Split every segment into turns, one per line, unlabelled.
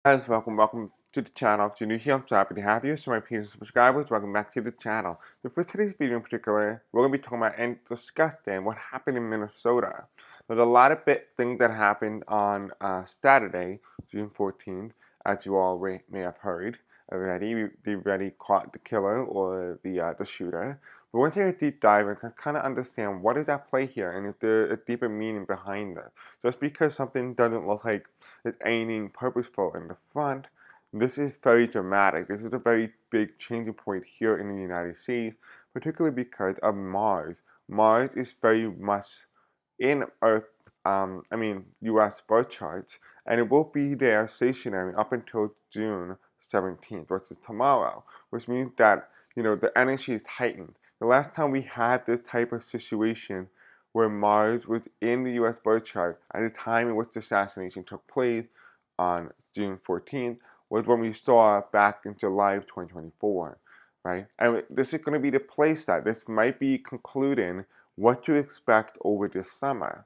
Guys, welcome to the channel. If you're new here, I'm so happy to have you. So my peers and subscribers, welcome back to the channel. So for today's video in particular, we're going to be talking about and discussing what happened in Minnesota. There's a lot of things that happened on Saturday, June 14th, as you all may have heard already. They already caught the killer or the shooter. But we're going to take a deep dive and kind of understand what is at play here and is there a deeper meaning behind this. Just because something doesn't look like it's anything purposeful in the front, this is very dramatic. This is a very big changing point here in the United States, particularly because of Mars. Mars is very much in Earth, U.S. birth charts, and it will be there stationary up until June 17th, which is tomorrow, which means that, the energy is heightened. The last time we had this type of situation where Mars was in the U.S. birth chart at the time in which the assassination took place on June 14th was when we saw back in July of 2024, right? And this is going to be the place that this might be concluding what to expect over this summer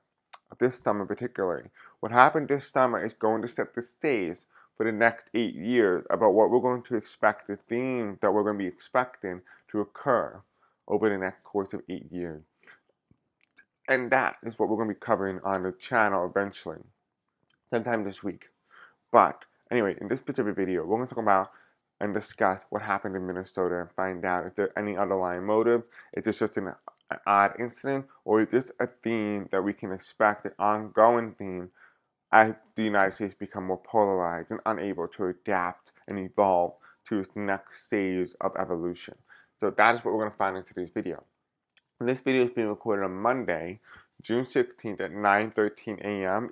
particularly. What happened this summer is going to set the stage for the next 8 years about what we're going to expect, the themes that we're going to be expecting to occur over the next course of 8 years. And that is what we're going to be covering on the channel eventually, sometime this week. But anyway, in this specific video, we're going to talk about and discuss what happened in Minnesota and find out if there's any underlying motive, if it's just an odd incident, or is this a theme that we can expect, an ongoing theme, as the United States become more polarized and unable to adapt and evolve to its next stage of evolution. So that is what we're going to find in today's video. And this video is being recorded on Monday, June 16th at 9:13 a.m.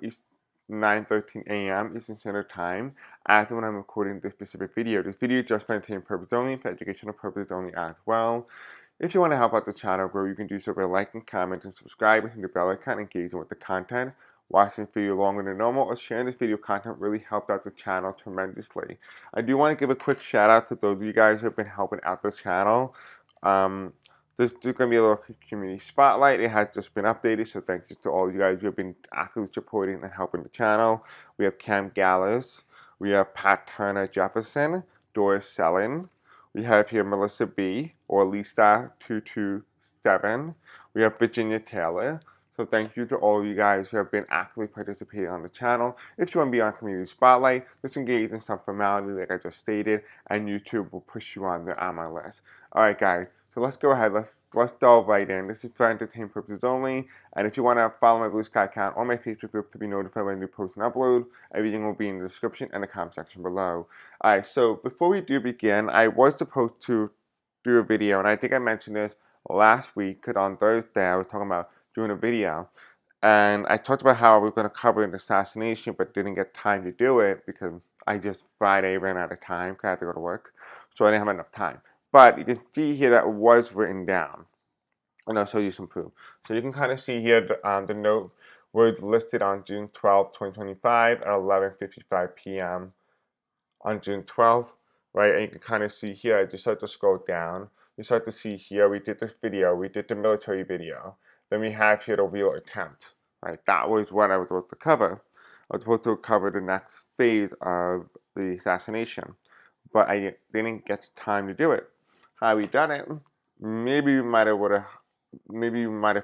9:13 a.m. Eastern Standard Time, as when I'm recording this specific video. This video is just for entertainment purposes only, for educational purposes only as well. If you want to help out the channel grow, you can do so by liking, commenting, subscribing, hitting the bell icon, engaging with the content. Watching this video longer than normal or sharing this video content really helped out the channel tremendously. I do want to give a quick shout out to those of you guys who have been helping out the channel. There's going to be a little community spotlight. It has just been updated, so thank you to all you guys who have been actively supporting and helping the channel. We have Cam Gallas, we have Pat Turner Jefferson, Doris Sellin, we have here Melissa B, or Lisa227, we have Virginia Taylor. So thank you to all of you guys who have been actively participating on the channel. If you want to be on Community Spotlight, just engage in some formality like I just stated, and YouTube will push you on my list. Alright guys, so let's go ahead, let's delve right in. This is for entertainment purposes only, and if you want to follow my Blue Sky account or my Facebook group to be notified when I new posts and upload, everything will be in the description and the comment section below. Alright, so before we do begin, I was supposed to do a video, and I think I mentioned this last week, because on Thursday I was talking about doing a video, and I talked about how we were going to cover an assassination, but didn't get time to do it because Friday ran out of time because I had to go to work, so I didn't have enough time. But you can see here that was written down, and I'll show you some proof. So you can kind of see here the note was listed on June 12, 2025 at 11:55 p.m. on June 12th, right? And you can kind of see here, I just start to scroll down. You start to see here, we did this video, we did the military video. Then we have here the real attempt, right? That was what I was supposed to cover. I was supposed to cover the next phase of the assassination, but I didn't get time to do it. Had we done it, maybe we might have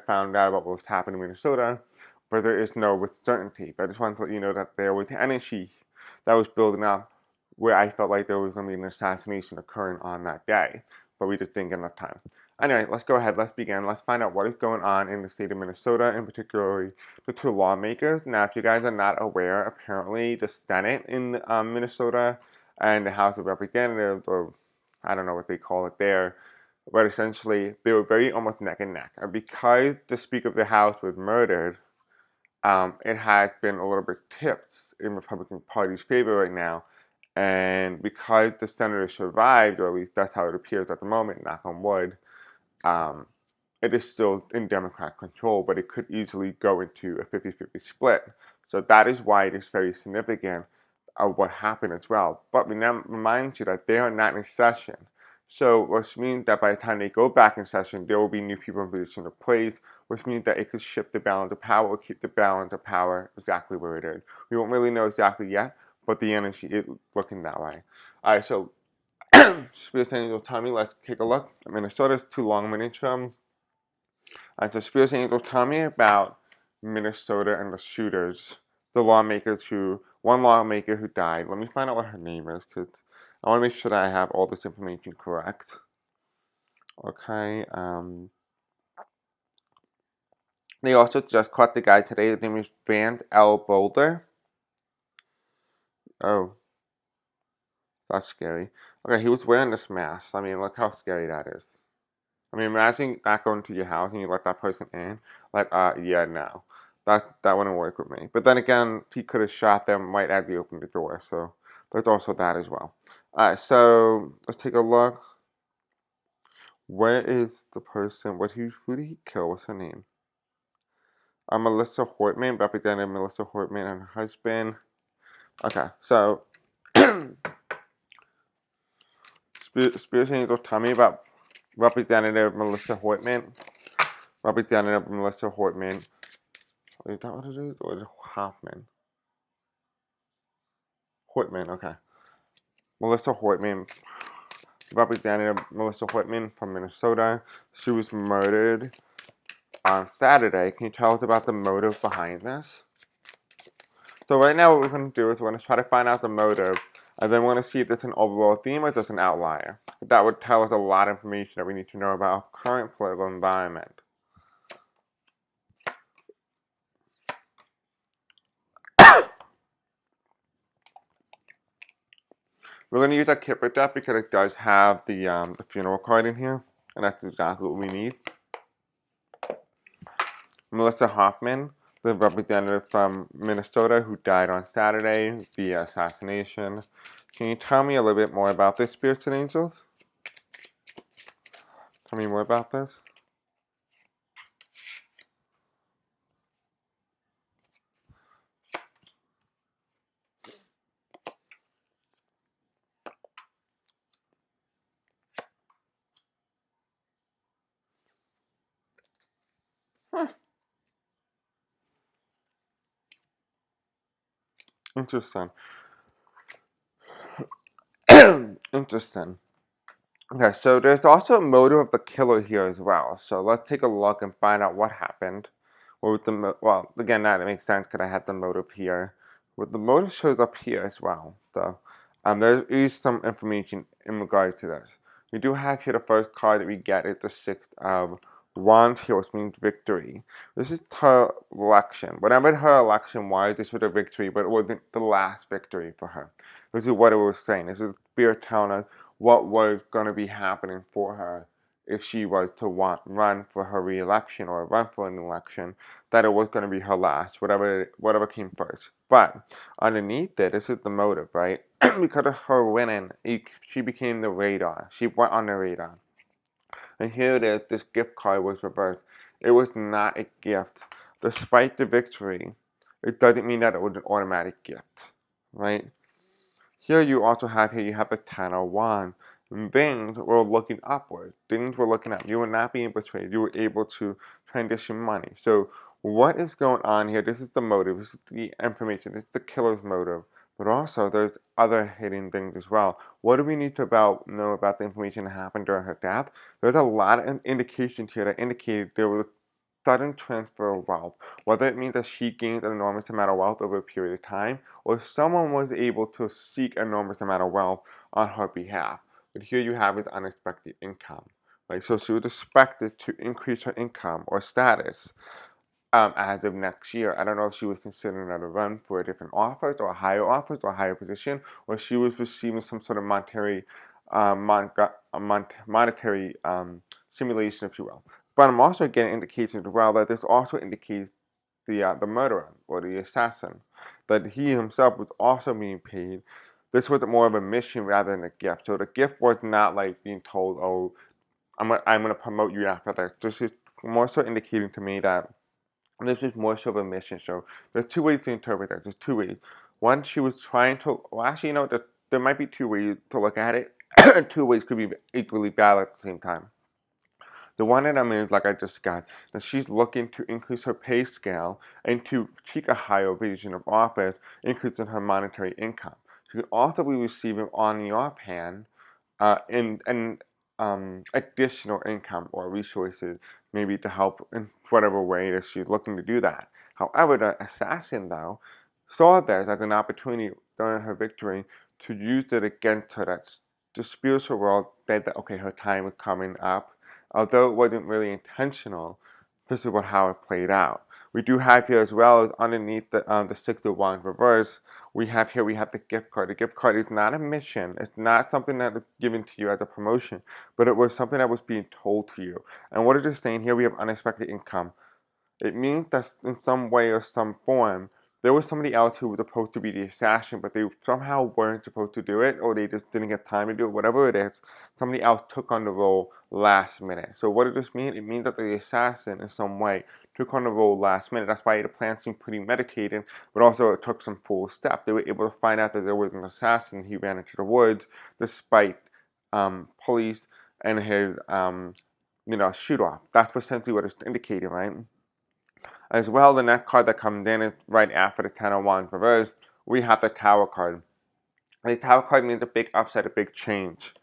found out about what was happening in Minnesota, but there is no with certainty. But I just wanted to let you know that there was energy that was building up where I felt like there was going to be an assassination occurring on that day, but we just didn't get enough time. Anyway, let's go ahead, let's begin. Let's find out what is going on in the state of Minnesota, and particularly the two lawmakers. Now, if you guys are not aware, apparently the Senate in Minnesota and the House of Representatives, or I don't know what they call it there, but essentially they were very almost neck and neck. And because the Speaker of the House was murdered, it has been a little bit tipped in Republican Party's favor right now. And because the senator survived, or at least that's how it appears at the moment, knock on wood, it is still in Democrat control, but it could easily go into a 50-50 split. So that is why it is very significant of what happened as well. But remind you that they are not in session. So which means that by the time they go back in session, there will be new people in position to place, which means that it could shift the balance of power or keep the balance of power exactly where it is. We won't really know exactly yet, but the energy is looking that way. Alright, so Spirit Angel tell me, let's take a look. Minnesota's too long miniature. And so Spirit Angel tell me about Minnesota and the shooters, the lawmakers one lawmaker who died. Let me find out what her name is, because I want to make sure that I have all this information correct. Okay, they also just caught the guy today. His name is Vance Boelter. Oh, that's scary. Okay, he was wearing this mask. I mean, look how scary that is. I mean, imagine not going to your house and you let that person in. Like, yeah, no. That wouldn't work with me. But then again, he could have shot them right as he opened the door. So there's also that as well. Alright, so let's take a look. Where is the person? Who did he kill? What's her name? Melissa Hortman, Representative Melissa Hortman and her husband. Okay, so Spirit Angel, tell me about Representative Melissa Hortman. Representative Melissa Hortman. Is that what it is? Or is it Hoffman? Hortman, okay. Melissa Hortman. Representative Melissa Hortman from Minnesota. She was murdered on Saturday. Can you tell us about the motive behind this? So right now what we're going to do is we're going to try to find out the motive, and then we're going to see if it's an overall theme or just an outlier. That would tell us a lot of information that we need to know about our current political environment. We're going to use our Kipper deck because it does have the funeral card in here, and that's exactly what we need. Melissa Hoffman, the representative from Minnesota who died on Saturday via assassination. Can you tell me a little bit more about this, Spirits and Angels? Tell me more about this. Interesting. Interesting. Okay, so there's also a motive of the killer here as well. So let's take a look and find out what happened. Well, again, that makes sense because I had the motive here. Well, the motive shows up here as well. So there is some information in regards to this. We do have here the first card that we get is the Six of Wands here, which means victory. This is her election. Whatever her election was, this was a victory, but it wasn't the last victory for her. This is what it was saying. This is Spirit telling us what was going to be happening for her if she was to run for her re-election or run for an election, that it was going to be her last, whatever came first. But underneath it, this is the motive, right? Because of her winning, she became the radar. She went on the radar. And here it is, this gift card was reversed. It was not a gift. Despite the victory, it doesn't mean that it was an automatic gift, right? Here you also have you have a 10 of Wands. Things were looking upward. Things were looking up. You were not being betrayed. You were able to transition money. So what is going on here? This is the motive. This is the information. This is the killer's motive. But also there's other hidden things as well. What do we need to know about the information that happened during her death? There's a lot of indications here that indicated there was sudden transfer of wealth, whether it means that she gained an enormous amount of wealth over a period of time, or someone was able to seek an enormous amount of wealth on her behalf. But here you have is unexpected income. Right? So she was expected to increase her income or status as of next year. I don't know if she was considering another run for a different office or a higher position, or she was receiving some sort of monetary simulation, if you will. But I'm also getting indications as well that this also indicates the murderer or the assassin, that he himself was also being paid. This was more of a mission rather than a gift. So the gift was not like being told, "Oh, I'm gonna promote you after that." This is more so indicating to me that this is more so of a mission. So there's two ways to interpret that. There's two ways. One, she was trying to. Well, actually, there might be two ways to look at it. Two ways could be equally valid at the same time. The one that I'm in is, like I discussed, that she's looking to increase her pay scale and to seek a higher position of office, increasing her monetary income. She could also be receiving, on the off hand, additional income or resources, maybe to help in whatever way that she's looking to do that. However, the assassin, though, saw this as an opportunity during her victory to use it against her. That's the spiritual world said that, okay, her time is coming up. Although it wasn't really intentional, this is how it played out. We do have here as well as underneath the Six of Wands reverse, we have the gift card. The gift card is not a mission. It's not something that is given to you as a promotion, but it was something that was being told to you. And what it is saying here, we have unexpected income. It means that in some way or some form, there was somebody else who was supposed to be the assassin, but they somehow weren't supposed to do it, or they just didn't get time to do it, whatever it is. Somebody else took on the role last minute. So what does this mean? It means that the assassin in some way took on the role last minute. That's why the plan seemed pretty meditated, but also it took some full step. They were able to find out that there was an assassin. He ran into the woods despite police and his shoot off. That's essentially what it's indicating, right? As well, the next card that comes in is right after the Ten of Wands reverse. We have the Tower card. The Tower card means a big upset, a big change,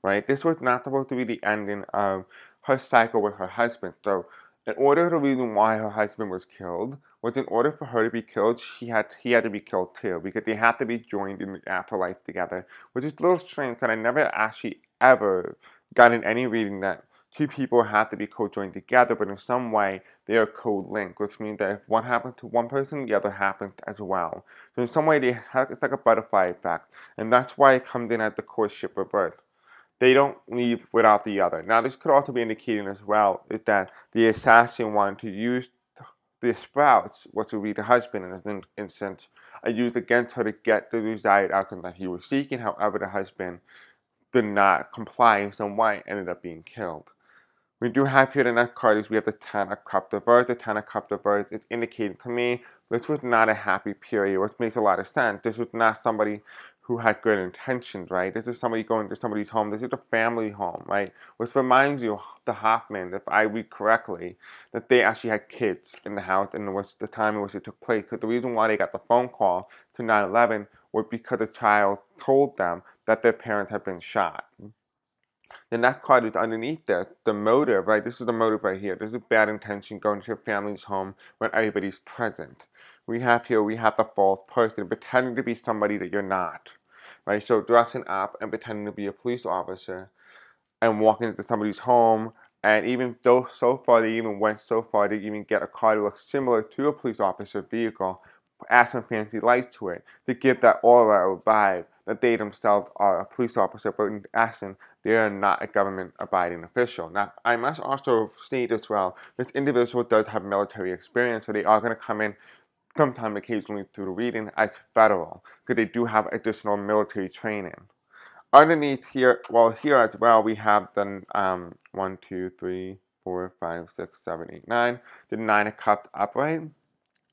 right? This was not supposed to be the ending of her cycle with her husband. So, in order, the reason why her husband was killed was in order for her to be killed, he had to be killed too, because they had to be joined in the afterlife together, which is a little strange because I never actually ever got in any reading that two people have to be co-joined together, but in some way they are co-linked, which means that if one happens to one person, the other happens as well. So in some way, it's like a butterfly effect, and that's why it comes in as the courtship reverse. They don't leave without the other. Now, this could also be indicating as well is that the assassin wanted to use the sprouts, which would be the husband in this instance, are used against her to get the desired outcome that he was seeking. However, the husband did not comply in some way, ended up being killed. We do have here the next card is we have the Ten of Cups reversed. The Ten of Cups reversed is indicating to me this was not a happy period, which makes a lot of sense. This was not somebody who had good intentions, right? This is somebody going to somebody's home. This is a family home, right? Which reminds you of the Hoffman, if I read correctly, that they actually had kids in the house and was the time in which it took place. Because the reason why they got the phone call to 9/11 was because the child told them that their parents had been shot. The next card is underneath this, the motive, right? This is the motive right here. This is bad intention going to your family's home when everybody's present. We have the false person, pretending to be somebody that you're not, right? So dressing up and pretending to be a police officer and walking into somebody's home, and even though so far they even went so far to even get a car that looks similar to a police officer vehicle, add some fancy lights to it to give that aura or vibe that they themselves are a police officer, but in essence, they are not a government-abiding official. Now, I must also state as well, this individual does have military experience, so they are going to come in sometime occasionally through the reading as federal, because they do have additional military training. Underneath here, well, here as well, we have the 1, 2, 3, 4, 5, 6, 7, 8, 9, the Nine of Cups upright.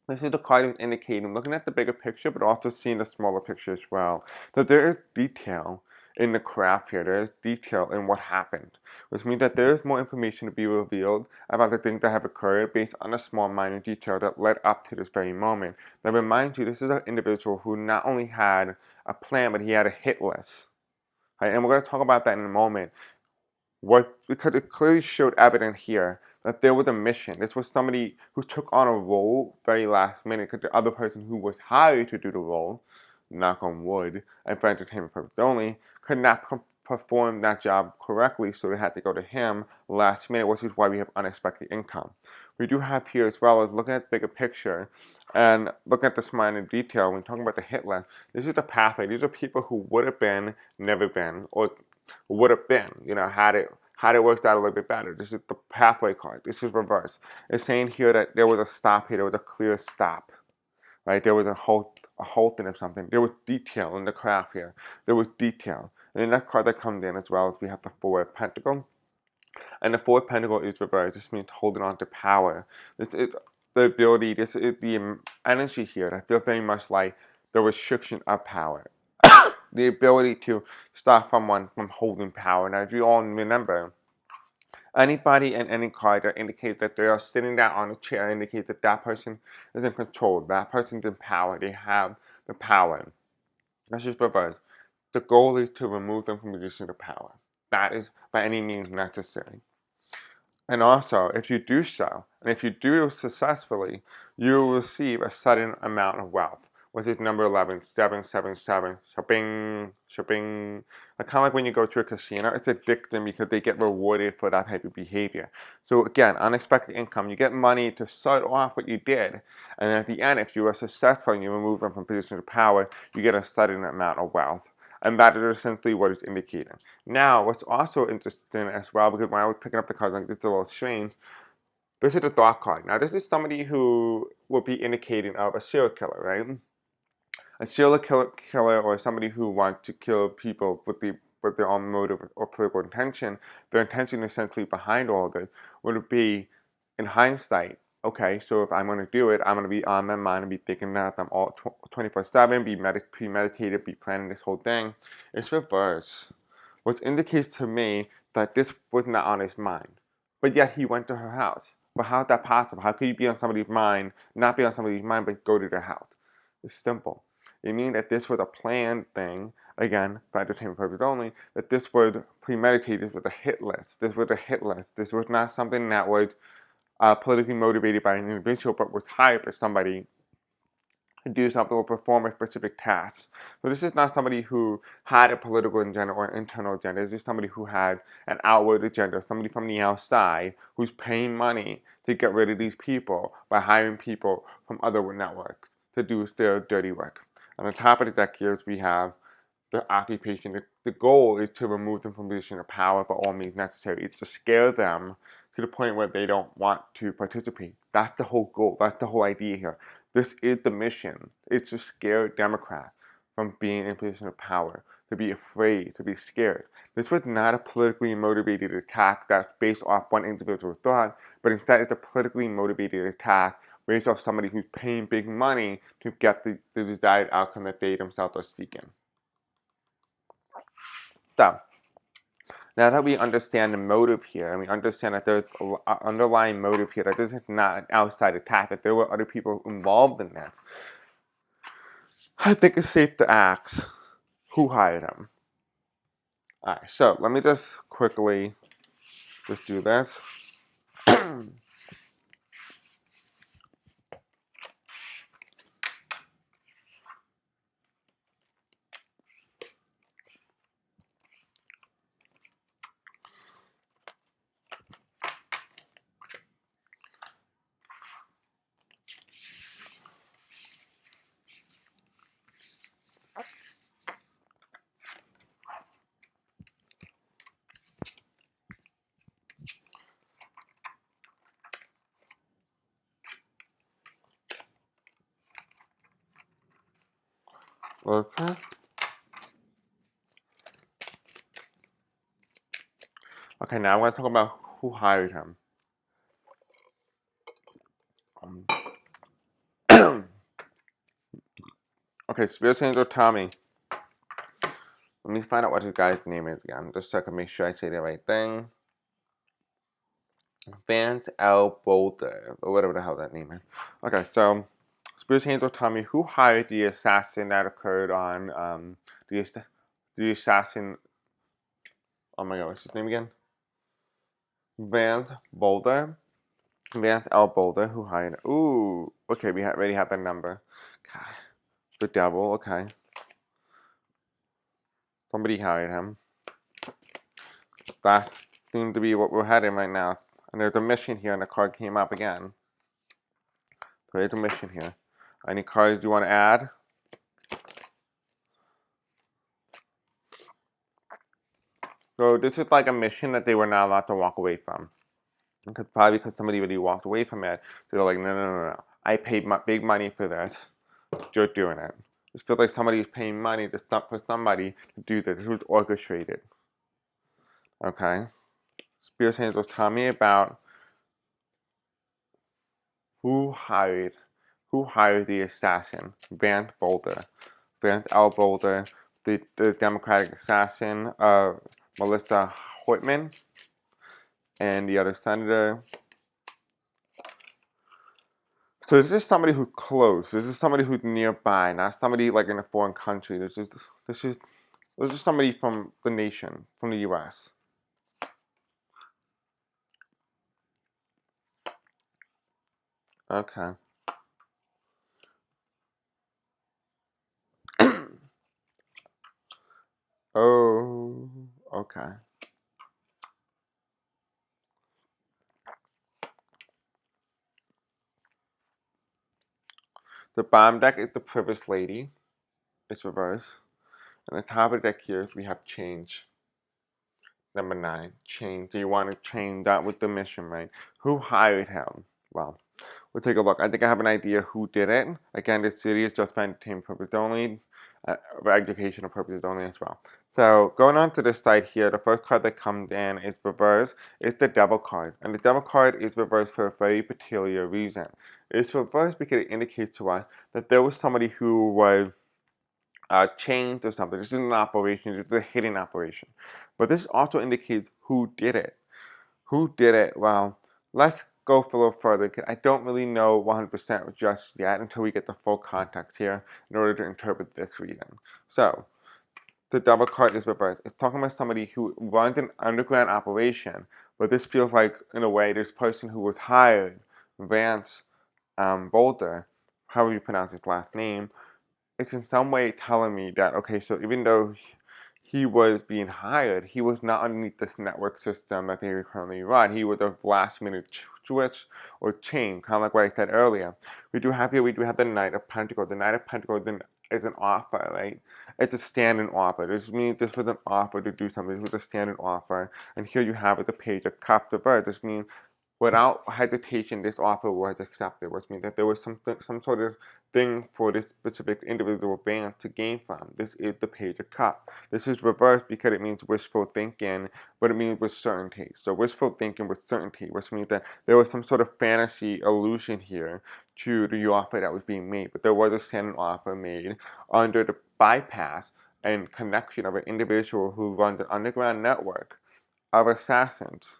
This is the card is indicating, looking at the bigger picture, but also seeing the smaller picture as well. So there is detail in the craft here. There is detail in what happened, which means that there is more information to be revealed about the things that have occurred based on a small minor detail that led up to this very moment. Now, remind you, this is an individual who not only had a plan, but he had a hit list. Right? And we're going to talk about that in a moment. Because it clearly showed evidence here that there was a mission. This was somebody who took on a role very last minute because the other person who was hired to do the role, knock on wood, and for entertainment purposes only, could not perform that job correctly, so they had to go to him last minute, which is why we have unexpected income. We do have here as well as looking at the bigger picture and looking at this minor detail when talking about the hit list. This is the pathway. These are people who would have been, never been, or would have been, had it worked out a little bit better. This is the pathway card. This is reverse. It's saying here that there was a stop here. There was a clear stop, right? There was a halting of something. There was detail in the craft here. There was detail. And the next card that comes in as well is we have the Four of Pentacles. And the Four of Pentacles is reversed. This means holding on to power. This is the ability, this is the energy here that feels very much like the restriction of power. The ability to stop someone from holding power. Now, if you all remember, Anybody and any card that indicates that they are sitting down on a chair indicates that that person is in control. That person's in power. They have the power. That's just reverse. The goal is to remove them from position of power. That is by any means necessary. And also, if you do so, and if you do successfully, you will receive a sudden amount of wealth, which is number 11, 777, shopping, shopping. Kind of like when you go to a casino, it's addicting because they get rewarded for that type of behavior. So again, unexpected income, you get money to start off what you did, and at the end, if you are successful and you remove them from position of power, you get a sudden amount of wealth. And that is essentially what it's indicating. Now, what's also interesting as well, because when I was picking up the cards, like, this is a little strange, this is the thought card. Now, this is somebody who will be indicating of a serial killer, right? A serial killer or somebody who wants to kill people with their own motive or political intention. Their intention essentially behind all of this would be, in hindsight, okay, so if I'm going to do it, I'm going to be on my mind and be thinking that I'm all 24/7, be premeditated, be planning this whole thing. It's reverse, which indicates to me that this was not on his mind. But yet he went to her house. But how is that possible? How could you be on somebody's mind, not be on somebody's mind, but go to their house? It's simple. It means that this was a planned thing, again, for entertainment purposes only, that this was premeditated, this was a hit list. This was a hit list. This was not something that was politically motivated by an individual, but was hired by somebody to do something or perform a specific task. So this is not somebody who had a political agenda or an internal agenda. This is somebody who had an outward agenda, somebody from the outside who's paying money to get rid of these people by hiring people from other networks to do their dirty work. On the top of the deck here, we have the occupation. The goal is to remove them from position of power by all means necessary. It's to scare them to the point where they don't want to participate. That's the whole goal. That's the whole idea here. This is the mission. It's to scare Democrats from being in a position of power, to be afraid, to be scared. This was not a politically motivated attack that's based off one individual thought, but instead it's a politically motivated attack based off somebody who's paying big money to get the desired outcome that they themselves are seeking. So, now that we understand the motive here, and we understand that there's an underlying motive here, that this is not an outside attack, that there were other people involved in that, I think it's safe to ask, who hired him? Alright, so let me just quickly just do this. Okay. Okay, now I'm going to talk about who hired him. Okay, Spirit Angel Tommy. Let me find out what his guy's name is again, just so I can make sure I say the right thing. Vance Boelter, or whatever the hell that name is. Okay, so Spirit Angel Tommy, who hired the assassin that occurred on the assassin? Oh my God, what's his name again? Vance Boelter. Vance Boelter, who hired? Ooh, okay, we already have that number. God, the devil. Okay, somebody hired him. That seems to be what we're heading right now. And there's a mission here, and the card came up again. So there's a mission here. Any cards you want to add? So this is like a mission that they were not allowed to walk away from. Probably because somebody really walked away from it. They're like, no. I paid big money for this. You're doing it. It feels like somebody's paying money to stop for somebody to do this. It was orchestrated. Okay? Spirit Angels, tell me about who hired the assassin, Vance Boelter. Vance Boelter, the Democratic assassin of Melissa Hortman. and the other senator. So this is somebody who's close. This is somebody who's nearby, not somebody like in a foreign country. This is somebody from the nation, from the U.S. Okay. Oh, okay. The bottom deck is the privileged lady. It's reversed. And the top of the deck here we have change. Number 9, change. Do you want to change that with the mission, right? Who hired him? Well, we'll take a look. I think I have an idea who did it. Again, this city is just for entertainment purposes only, for educational purposes only as well. So going on to this side here, the first card that comes in is reversed. It's the Devil card. And the Devil card is reversed for a very peculiar reason. It's reversed because it indicates to us that there was somebody who was changed or something. This is an operation. This is a hidden operation. But this also indicates who did it. Who did it? Well, let's go a little further. I don't really know 100% just yet until we get the full context here in order to interpret this reading. So, the double card is reversed. It's talking about somebody who runs an underground operation, but this feels like, in a way, this person who was hired, Vance Boelter, however you pronounce his last name, it's in some way telling me that, okay, so even though he was being hired, he was not underneath this network system that they currently run. He was a last minute switch or change, kind of like what I said earlier. We do have the Knight of Pentacles. The Knight of Pentacles is an offer, right? It's a standing offer. This means this was an offer to do something. This was a standing offer. And here you have it, the Page of Cups, the Bird. This means without hesitation, this offer was accepted, which means that there was some sort of thing for this specific individual band to gain from. This is the Page of Cups. This is reversed because it means wishful thinking, but it means with certainty. So wishful thinking with certainty, which means that there was some sort of fantasy illusion here to the offer that was being made, but there was a standing offer made under the bypass and connection of an individual who runs an underground network of assassins.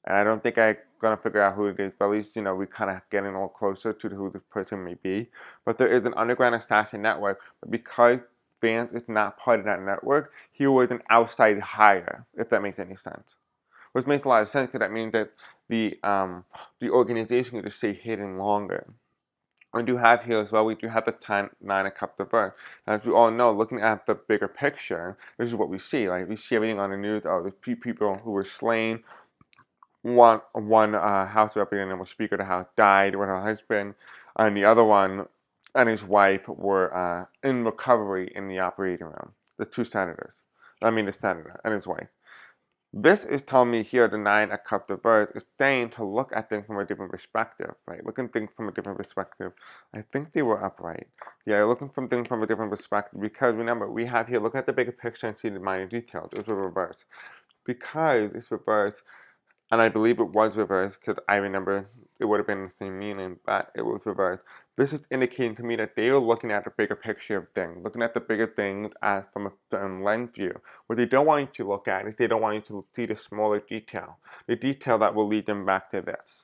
And I don't think I'm going to figure out who it is, but at least, we kind of getting a little closer to who this person may be. But there is an underground assassin network, but because Vance is not part of that network, he was an outside hire, if that makes any sense. Which makes a lot of sense because that means that the organization could just stay hidden longer. We do have here as well, we do have the 9 of Cups reversed. And as we all know, looking at the bigger picture, this is what we see. Like, we see everything on the news, there's people who were slain, one House representative or Speaker of the House died with her husband, and the other one and his wife were in recovery in the operating room. The two senators. The senator and his wife. This is telling me here the 9 of Cups reversed is saying to look at things from a different perspective, right? Looking at things from a different perspective. I think they were upright. Yeah, looking from things from a different perspective because remember, we have here, look at the bigger picture and see the minor details. It was reversed. Because it's reversed, and I believe it was reversed because I remember it would have been the same meaning, but it was reversed. This is indicating to me that they are looking at the bigger picture of things, looking at the bigger things from a certain lens view. What they don't want you to look at is they don't want you to see the smaller detail, the detail that will lead them back to this.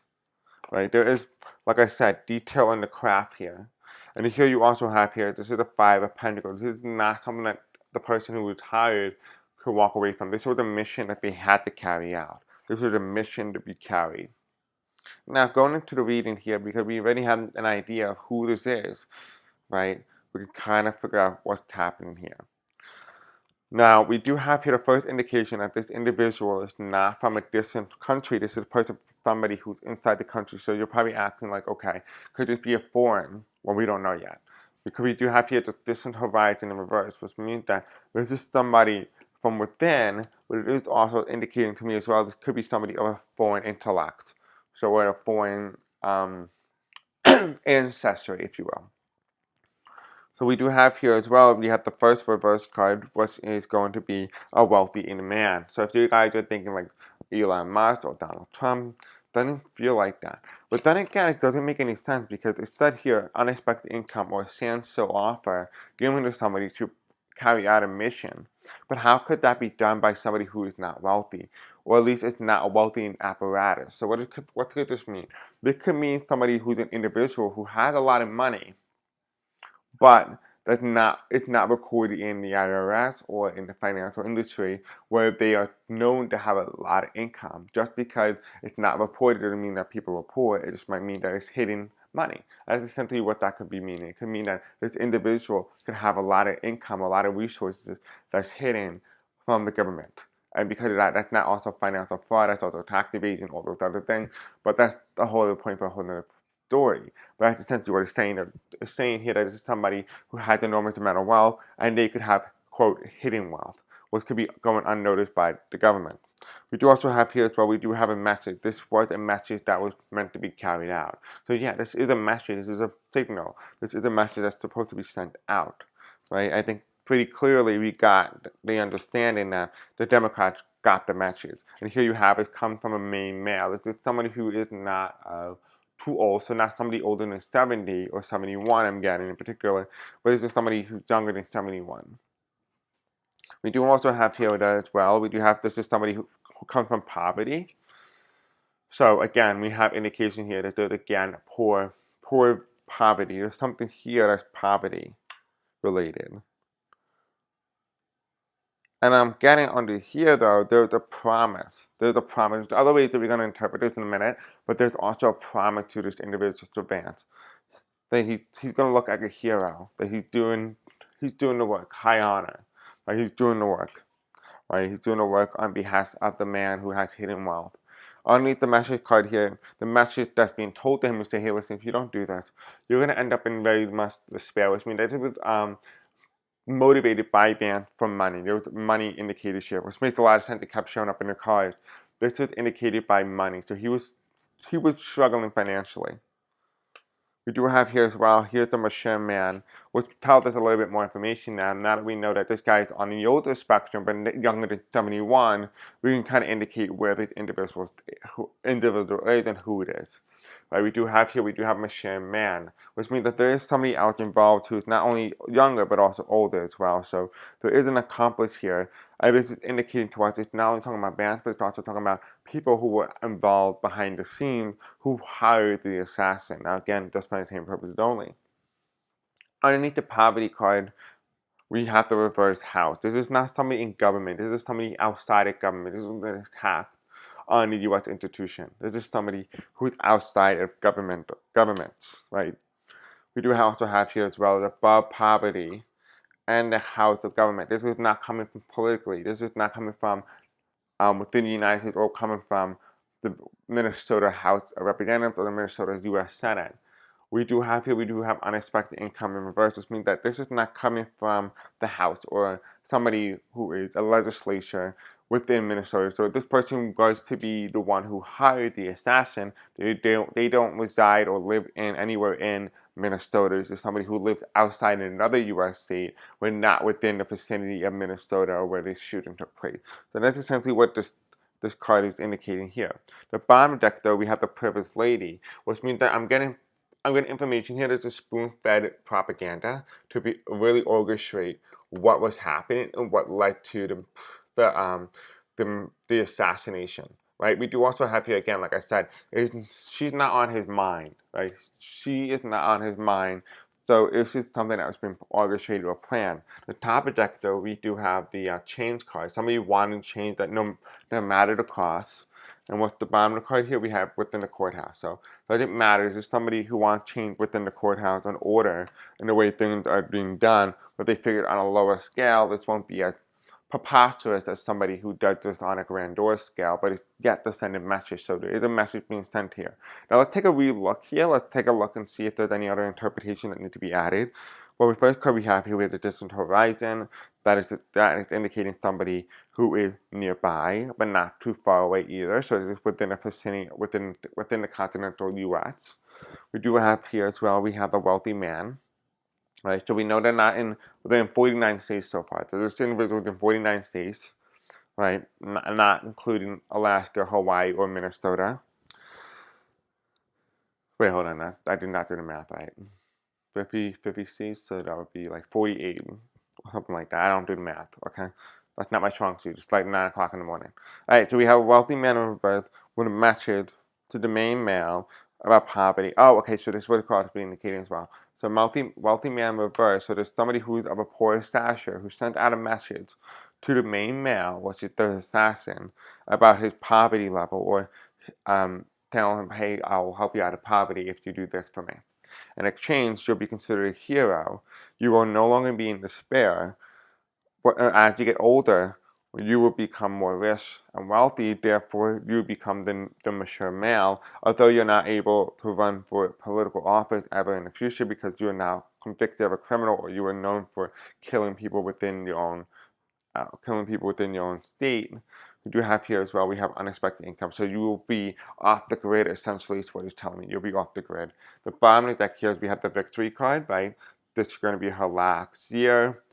Right? There is, like I said, detail in the craft here. And here you also have here, this is the 5 of Pentacles. This is not something that the person who was hired could walk away from. This was a mission that they had to carry out. This was a mission to be carried. Now, going into the reading here, because we already have an idea of who this is, right? We can kind of figure out what's happening here. Now, we do have here the first indication that this individual is not from a distant country. This is somebody who's inside the country. So you're probably asking like, okay, could this be a foreign? Well, we don't know yet. Because we do have here the distant horizon in reverse, which means that this is somebody from within, but it is also indicating to me as well, this could be somebody of a foreign intellect. So we're a foreign ancestry, if you will. So we do have here as well, we have the first reverse card, which is going to be a wealthy man. So if you guys are thinking like Elon Musk or Donald Trump, doesn't feel like that. But then again, it doesn't make any sense because it said here, unexpected income or standstill offer given to somebody to carry out a mission. But how could that be done by somebody who is not wealthy? or at least it's not a wealthy apparatus. So what could this mean? This could mean somebody who's an individual who has a lot of money, but it's not recorded in the IRS or in the financial industry where they are known to have a lot of income. Just because it's not reported doesn't mean that people report. It just might mean that it's hidden money. That's essentially what that could be meaning. It could mean that this individual could have a lot of income, a lot of resources that's hidden from the government. And because of that, that's not also financial fraud, that's also tax evasion, all those other things. But that's the whole other point for a whole other story. But that's essentially what it's saying. It's saying here that this is somebody who has enormous amount of wealth, and they could have, quote, hidden wealth, which could be going unnoticed by the government. We do also have here as well, we do have a message. This was a message that was meant to be carried out. So yeah, this is a message, this is a signal, this is a message that's supposed to be sent out, right? I think pretty clearly we got the understanding that the Democrats got the message. And here you have it come from a main male. This is somebody who is not too old, so not somebody older than 70 or 71 I'm getting in particular, but this is somebody who's younger than 71. We do also have here that as well, we do have this is somebody who comes from poverty. So again, we have indication here that there's again poor poverty. There's something here that's poverty related. And I'm getting under here though, there's a promise. There's a promise. There's other ways that we're going to interpret this in a minute, but there's also a promise to this individual, to Vance, that he's going to look like a hero, that he's doing the work, high honor, like he's doing the work, right? He's doing the work on behalf of the man who has hidden wealth. Underneath the message card here, the message that's being told to him is say, hey, listen, if you don't do this, you're going to end up in very much despair, which means that it was motivated by Vance for money. There was money indicated here, which makes a lot of sense. It kept showing up in the cards. This is indicated by money. So he was struggling financially. We do have here as well, here's the Machine Man, which tells us a little bit more information now. Now that we know that this guy is on the older spectrum, but younger than 71, we can kind of indicate where this individual is and who it is. Right, we do have Machine Man, which means that there is somebody else involved who's not only younger but also older as well. So there is an accomplice here. This is indicating to us it's not only talking about Vance, but it's also talking about people who were involved behind the scenes who hired the assassin. Now again, just for entertainment purposes only. Underneath the poverty card, we have the reverse house. This is not somebody in government. This is somebody outside of government. This is an attack on the U.S. institution. This is somebody who's outside of governments, right? We do also have here as well above poverty and the house of government. This is not coming from politically. This is not coming from within the United States or coming from the Minnesota House of Representatives or the Minnesota U.S. Senate. We do have unexpected income in reverse, which means that this is not coming from the House or somebody who is a legislature within Minnesota. So if this person was to be the one who hired the assassin, they don't reside or live in anywhere in Minnesota. This is somebody who lives outside in another U.S. state, but not within the vicinity of Minnesota or where the shooting took place. So that's essentially what this card is indicating here. The bottom deck, though, we have the privileged lady, which means that I'm getting information here that's a spoon-fed propaganda to be really orchestrate what was happening and what led to the assassination. Right? We do also have here again, like I said, she's not on his mind. Right? She is not on his mind. So this is something that was been orchestrated or planned. The top of deck, though, we do have the change card. Somebody wanted to change that no matter the cost. And what's the bottom of the card here? We have within the courthouse. So it doesn't matter. There's somebody who wants change within the courthouse on order and the way things are being done, but they figured on a lower scale, this won't be as preposterous as somebody who does this on a grandeur scale, but it's yet to send a message. So there is a message being sent here. Now let's take a relook here. Let's take a look and see if there's any other interpretation that need to be added. Well, the first card we have here, we have the distant horizon. That is indicating somebody who is nearby, but not too far away either. So it is within a vicinity, within the continental U.S. We do have here as well, we have the wealthy man. Right, so we know they're they're in 49 states so far. So there's individuals in 49 states, right? Not including Alaska, Hawaii, or Minnesota. Wait, hold on. I did not do the math right. 50 states, so that would be like 48 or something like that. I don't do the math, okay? That's not my strong suit. It's like 9 o'clock in the morning. Alright, so we have a wealthy man in reverse with a message to the main male about poverty. Oh, okay, so this is what the card is indicating as well. So wealthy man in reverse. So there's somebody who's of a poor stature who sent out a message to the main male, which is the assassin, about his poverty level, or telling him, hey, I'll help you out of poverty if you do this for me. In exchange, you'll be considered a hero. You will no longer be in despair. As you get older, you will become more rich and wealthy, therefore you become the mature male, although you're not able to run for political office ever in the future because you are now convicted of a criminal, or you are known for killing people within your own state. We do have here as well, we have unexpected income. So you will be off the grid, essentially, is what he's telling me. You'll be off the grid. The bottom of the deck here is we have the victory card, right? This is going to be a relaxed year.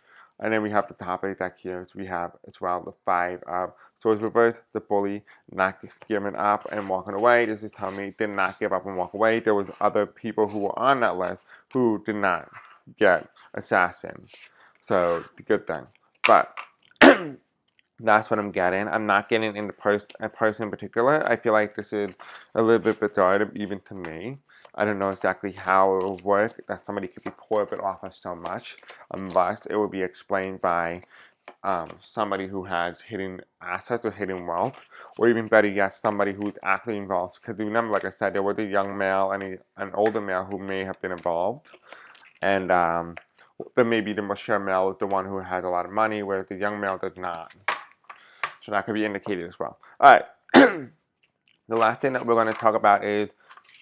And then we have the top of the deck here. So we have as well the 5 of swords reversed, the bully not giving up and walking away. This is telling me did not give up and walk away. There was other people who were on that list who did not get assassins. So the good thing. But that's what I'm getting. I'm not getting into a person in particular. I feel like this is a little bit bizarre even to me. I don't know exactly how it will work, that somebody could be poor but offer so much, unless it will be explained by somebody who has hidden assets or hidden wealth, or even better yet, somebody who's actually involved. Because remember, like I said, there was a young male and an older male who may have been involved, and then maybe the mature male is the one who has a lot of money, whereas the young male does not. So that could be indicated as well. All right. The last thing that we're going to talk about is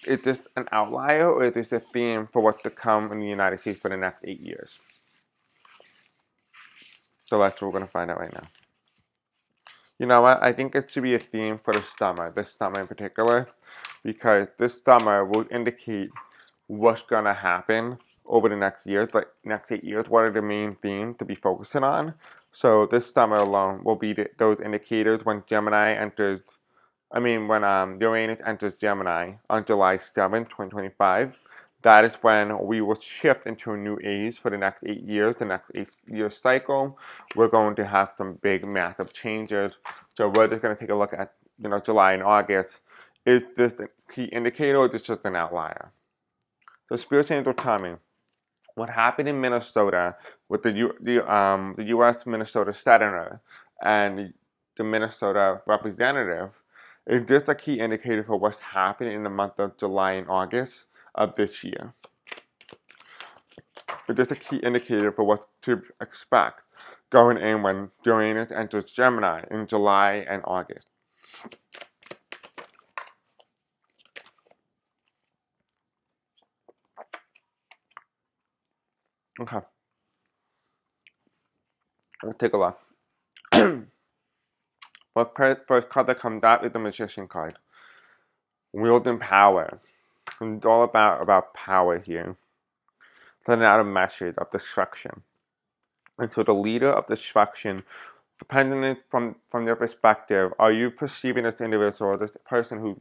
this an outlier, or is this a theme for what's to come in the United States for the next 8 years? So that's what we're going to find out right now. You know what? I think it should be a theme for this summer in particular, because this summer will indicate what's going to happen over the next years, like next 8 years. What are the main themes to be focusing on? So this summer alone will be those indicators when when Uranus enters Gemini on July 7th, 2025. That is when we will shift into a new age for the next 8 years, the next 8-year cycle. We're going to have some big, massive changes. So we're just going to take a look at, July and August. Is this a key indicator, or is this just an outlier? So Spirit Angel timing. What happened in Minnesota with the U.S. Minnesota Senator and the Minnesota representative, is this a key indicator for what's happening in the month of July and August of this year? Is this a key indicator for what to expect going in when Uranus enters Gemini in July and August? Okay, let's take a look. First card that comes out is the Magician card. Wielding power. It's all about power here. Sending out a message of destruction. And so the leader of destruction, depending from your perspective, are you perceiving this individual or this person who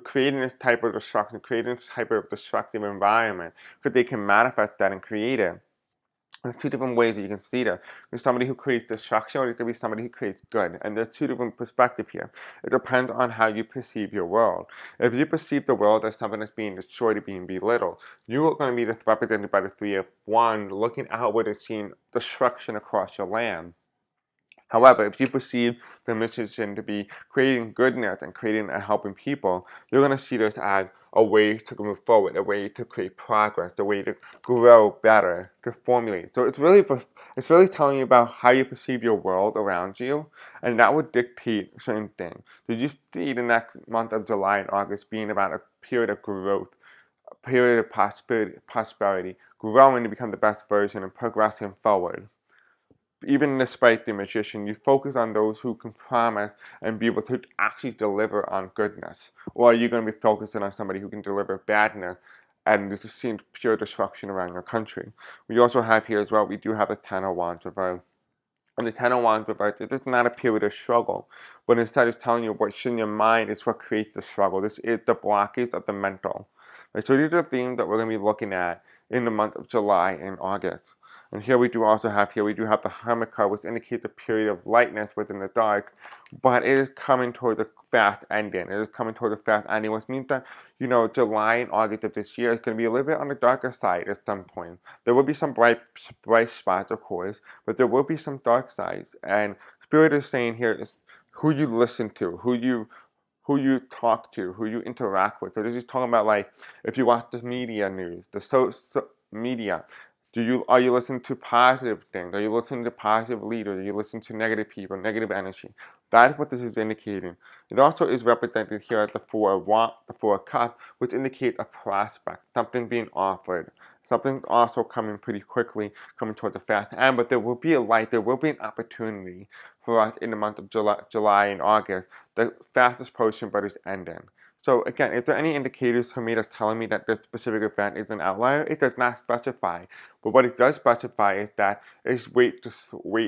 creating this type of destruction, creating this type of destructive environment, because they can manifest that and create it? There's 2 different ways that you can see that. There's somebody who creates destruction, or there could be somebody who creates good. And there's 2 different perspectives here. It depends on how you perceive your world. If you perceive the world as something that's being destroyed or being belittled, you are going to be represented by the 3 of Wands, looking outward and seeing destruction across your land. However, if you perceive the mission to be creating goodness and creating and helping people, you're going to see this as a way to move forward, a way to create progress, a way to grow better, to formulate. So it's really telling you about how you perceive your world around you, and that would dictate certain things. So you see the next month of July and August being about a period of growth, a period of prosperity, growing to become the best version and progressing forward. Even despite the magician, you focus on those who can promise and be able to actually deliver on goodness. Or are you going to be focusing on somebody who can deliver badness and just seeing pure destruction around your country? We also have here as well, we do have a 10 of Wands reversed. And the 10 of Wands reversed, it's just not a period of struggle, but instead it's telling you what's in your mind is what creates the struggle. This is the blockage of the mental. Right? So these are themes that we're going to be looking at in the month of July and August. And here we do also have the Hermit card, which indicates a period of lightness within the dark, but it is coming toward a fast ending. It is coming toward a fast ending, which means that, July and August of this year is going to be a little bit on the darker side at some point. There will be some bright spots, of course, but there will be some dark sides. And Spirit is saying here is who you listen to, who you talk to, who you interact with. So this is talking about, like, if you watch the media news, the media. Are you listening to positive things? Are you listening to positive leaders? Are you listening to negative people, negative energy? That's what this is indicating. It also is represented here at the Four of Cups, which indicates a prospect, something being offered, something also coming pretty quickly, coming towards a fast end. But there will be a light, there will be an opportunity for us in the month of July and August. The fastest portion, but is ending. So again, is there any indicators for me that's telling me that this specific event is an outlier? It does not specify. But what it does specify is that it's wait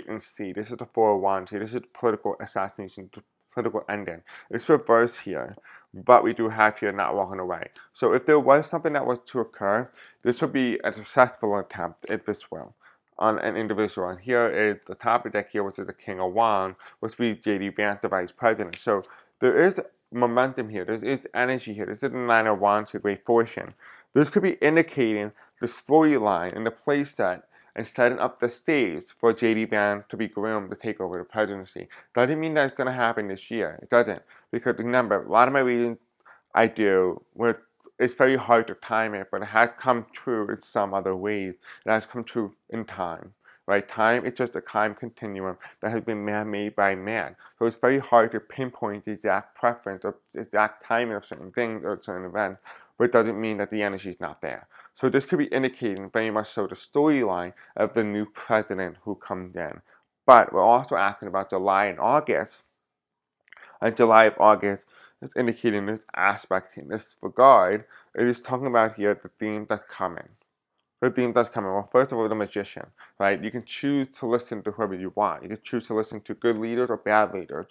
and see. This is the Four of Wands here. This is political assassination, political ending. It's reversed here, but we do have here not walking away. So if there was something that was to occur, this would be a successful attempt, if this will, on an individual. And here is the top of the deck here, which is the King of Wands, which would be J.D. Vance, the Vice President. So there is momentum here. There is energy here. This is the Nine of Wands to great fortune. This could be indicating the storyline and the play set and setting up the stage for J.D. Vance to be groomed to take over the presidency. Doesn't mean that's going to happen this year. It doesn't. Because remember, a lot of my readings I do, it's very hard to time it, but it has come true in some other ways. It has come true in time. Right? Time is just a time continuum that has been made by man. So it's very hard to pinpoint the exact preference or the exact timing of certain things or certain events, but it doesn't mean that the energy is not there. So this could be indicating very much so the storyline of the new president who comes in. But we're also asking about July and August. And July and August is indicating this aspect in this regard. It is talking about here the theme that's coming. The theme that's coming. Well, first of all, the magician, right? You can choose to listen to whoever you want. You can choose to listen to good leaders or bad leaders.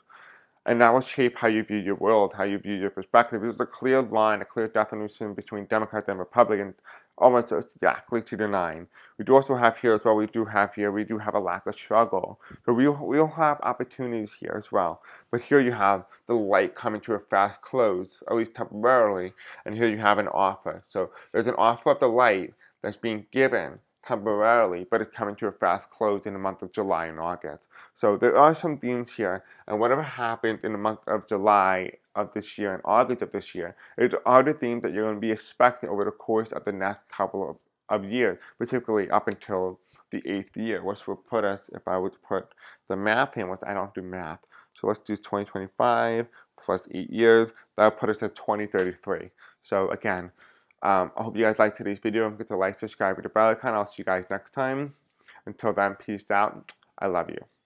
And that will shape how you view your world, how you view your perspective. There's a clear line, a clear definition between Democrats and Republicans, almost exactly to the nine. We do also have here as well, we do have a lack of struggle. So we'll have opportunities here as well. But here you have the light coming to a fast close, at least temporarily, and here you have an offer. So there's an offer of the light that's being given temporarily, but it's coming to a fast close in the month of July and August. So there are some themes here, and whatever happened in the month of July of this year and August of this year, it are the themes that you're going to be expecting over the course of the next couple of years, particularly up until the 8th year, which will put us, if I were to put the math in, which I don't do math, so let's do 2025 plus 8 years, that'll put us at 2033. So again, I hope you guys liked today's video. Don't forget to like, subscribe, hit the bell icon. I'll see you guys next time. Until then, peace out. I love you.